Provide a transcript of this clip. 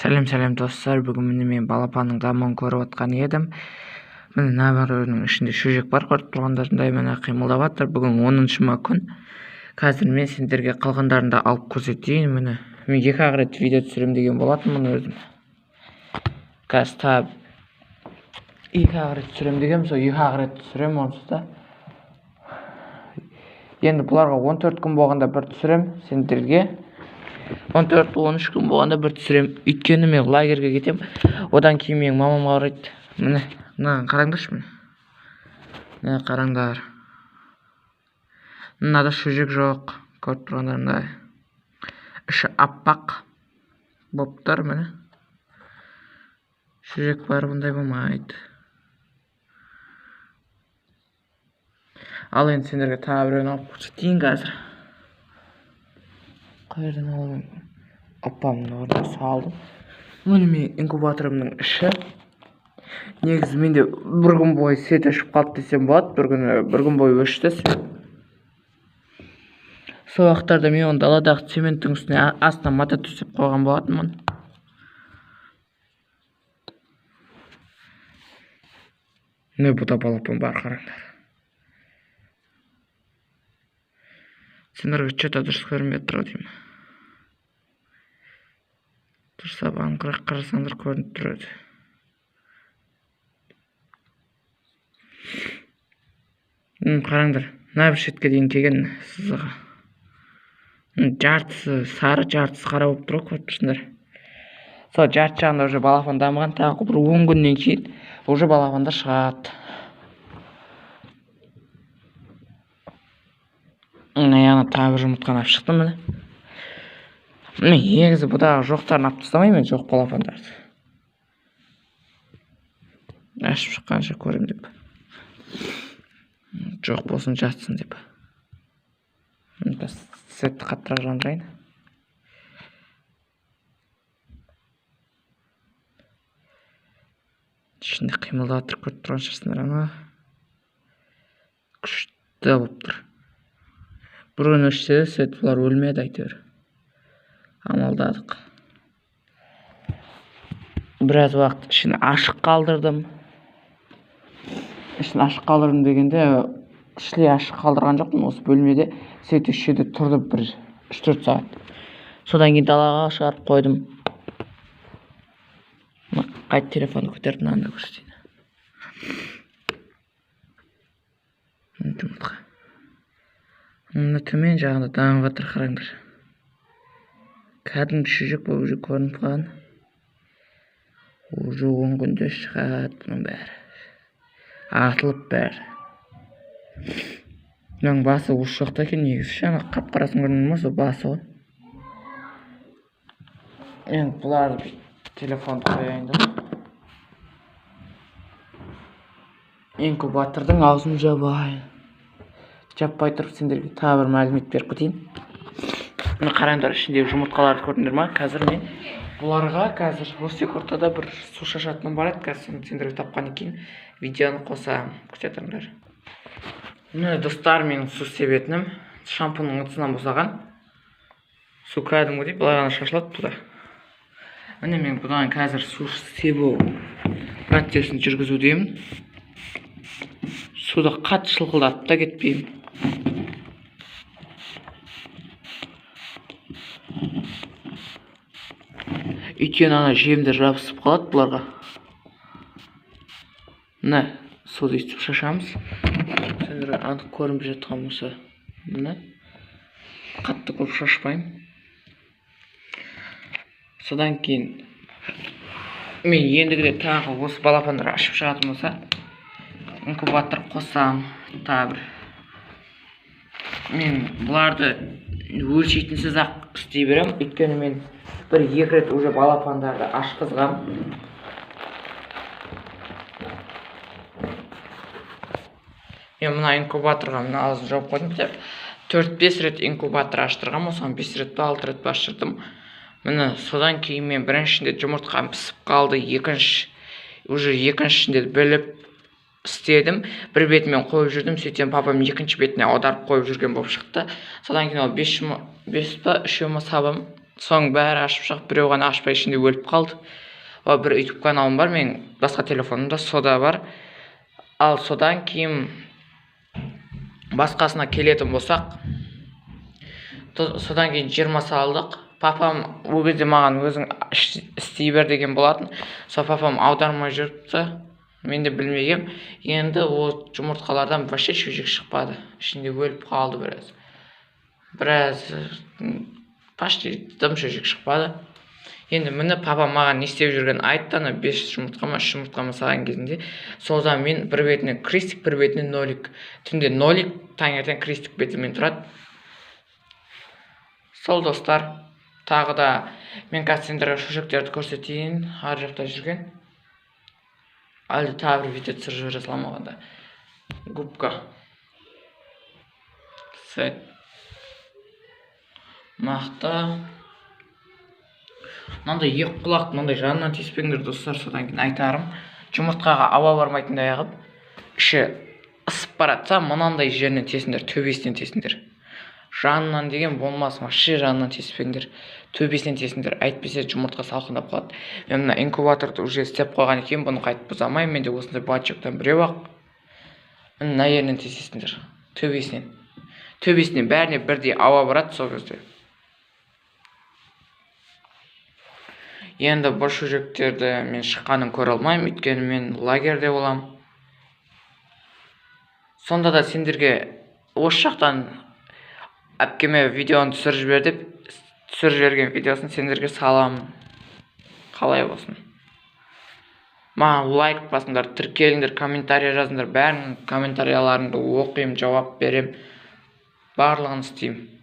Сәлем достар, бүгін міне мен балапанның дамуын көріп отқан едім. Міне набәрінің ішінде шөжек бар, көріп тұрғандарындай міне қимылдап жатыр. Бүгін 10-шы күн. Қазір мен сендерге қалғандарын да алып көрсетейін. Міне мен 2 рет видео түсірем деген болатынмын өзім. Қазір тап 2 рет түсірем дегем, сол 2 рет түсірем онсыз да. Енді бұларға 14 күн болғанда бір түсірем сендерге. 14-13 күн болғанда бір түсірем. Өйткені мен лагерге кетем. Одан кейін менің мамам қарайды. Міне, мынаған қараңдаршы міне. Міне қараңдар. Мынада шөжек жоқ. Көріп тұрғандарындай. Іші аппақ болып тұр міне. Шөжек бар, бұндай болмайды. Ал енді сендерге тағы біреуін алып көрсетейін қазір. Қайырдан алып апамның орнына салдым. Міне мен инкубаторымның іші. Негізі менде бір күн бойы свет өшіп қалды десем болады. Бір күн бойы өшті. Сол уақыттарда мен оны даладағы цементтің үстіне астына мата төсеп қойған болатынмын. Не бұда балапан бар, қараңдар. Сендерге что-то дұрыс көрінбей тұр деймін. Тұрса бағыңқырақ қарасаңдар көрініп тұрады. Қараңдар, мына бір шетке дейін келген сызығы. Жартысы сары, жартысы қара болып тұр, көріп тұрсыңдар. Сол жарты жағында уже балапан дамыған, тағы бір 10 күннен кейін уже балапандар шығады. Яғни тағы бір жұмыртқаны алып шықтым міне. Негізі бұдағы жоқтарын алып тастамаймын, жоқ балапандарды. Ашып шыққанша көрем деп. Жоқ болсын жатсын деп. Светті қаттырақ жандырайын. Ішінде қимылдап тұр, көріп тұрған шығарсыңдар ана. Күшті болып тұр. Бір күн өшсе де свет бұлар өлмеді әйтеуір. Амалдадық. Біраз уақыт ішін ашық қалдырдым. Ішін ашық қалдырдым дегенде ішіле ашық қалдырған жоқпын. Осы бөлмеде свет өшсе тұрды бір 3-4 сағат. Содан кейін далаға шығарып қойдым. Қайт телефонды көтеріп мынаны көрсетейін. Жұмыртқа. Мына төмен жағында дамып жатыр, қараңдар. Кәдімгі шөжек болып уже көрініп қалған. Уже 10 күнде шығады бұның бәрі. Атылып бәрі. Мынаның басы осы жоқта екен негізі. Жаңа қап-қарасын көрдіңдер ме, сол басы ғой. Енді бұларды телефонды қояйын да. Инкубатордың аузын жабайын. Жаппай тұрып сендерге тағы бір мәлімет беріп кетейін. Міне қараңдар, ішіндегі жұмыртқаларды көрдіңдер ма? Қазір мен бұларға қазір осы ортада бір су шашатыным бар еді. Қазір сендерге тапқан екен. Видеоны қоса күте тұрыңдар. Міне достар, менің су себетінім шампунның ыдысынан босаған. Су кәдімгідей былай ғана шашылады бұда. Міне мен бұдан қазір су себу процесін жүргізудемін. Суды қатты шылқылдатып та кетпеймін. Өйткені ана жемдер жабысып қалады бұларға. Міне суды өйтіп шашамыз. Сендерге анық көрінбей жатқан болса, міне қатты көп шашпаймын. Содан кейін мен ендігіде тағы осы балапандар ашып шығатын болса, инкубатор қосам. Тағы бір. Мен бұларды өлшейтінсіз ақ істей берем. Өйткені мен бір 2 рет уже балапандарды ашқызғам. Мен мына инкубаторға мына аузын жауып қойдым деп 4-5 рет инкубатор аштырғам. Осыған 5 рет па 6 рет па аштырдым. Міне содан кейін мен біріншінде жұмыртқам пісіп қалды. Екіншінде біліп істедім. Бір бетімен қойып жүрдім. Сөйтсем папам екінші бетіне аударып қойып жүрген болып шықты. Содан кейін ол 5 па 3 сабам соң бәрі ашып шығып, біреу ғана ашпай ішінде өліп қалды. Бір YouTube каналым бар, менің басқа телефонымда сода бар. Ал содан кейін басқасына келетін болсақ, содан кейін 20 салдық. Папам ол кезде маған өзің істей бер деген болатын. Сол папам аудармай жүріпті. Мен де білмегем. Енді ол жұмыртқалардан вообще шөжек шықпады. Ішінде өліп қалды біраз. Почти дым шөжек шықпады. Енді міне папам маған не істеп жүрген айтты, 5 жұмыртқа ма 3 жұмыртқа ма салған кезінде. Содан мен бір бетіне крестик, бір бетіне нолик. Түнде нолик, таңертең крестик бетімен тұрады. Сол достар, тағы да мен қазір сендерге шөжектерді көрсетейін. Ар жақта жүрген. Әлде тағы бір видео түсіріп жібере салмағанда. Губка. Сет. Мақта. Мынандай екі құлақ, мынандай жанынан тиіспеңдер достар, содан кейін айтарым. Жұмыртқаға ауа бармайтындай қылып, іші ысып баратса, мынандай жерінен тесіңдер, төбесінен тесіңдер. Жанынан деген болмас, вообще жанынан теспеңдер. Төбесінен тесіңдер, әйтпесе жұмыртқа салқындап қалады. Мен мына инкубаторды уже істеп қойған екен, бұны қайтып бұзамаймын. Менде осындай бачоктан біреу ақ. Мына жерінен тесесіңдер, төбесінен. Төбесінен бәріне бірдей ауа барады сол кезде. Енді бұл шөжектерді мен шыққанын көре алмаймын, өйткені мен лагерде болам. Сонда да сендерге осы жақтан әпкеме видеоны түсіріп жібер деп, түсіріп жіберген видеосын сендерге саламын. Қалай болсын. Маған лайк басыңдар, тіркеліңдер, комментария жазыңдар, бәрінің комментарияларыңды оқимын, жауап берем. Барлығын істеймін.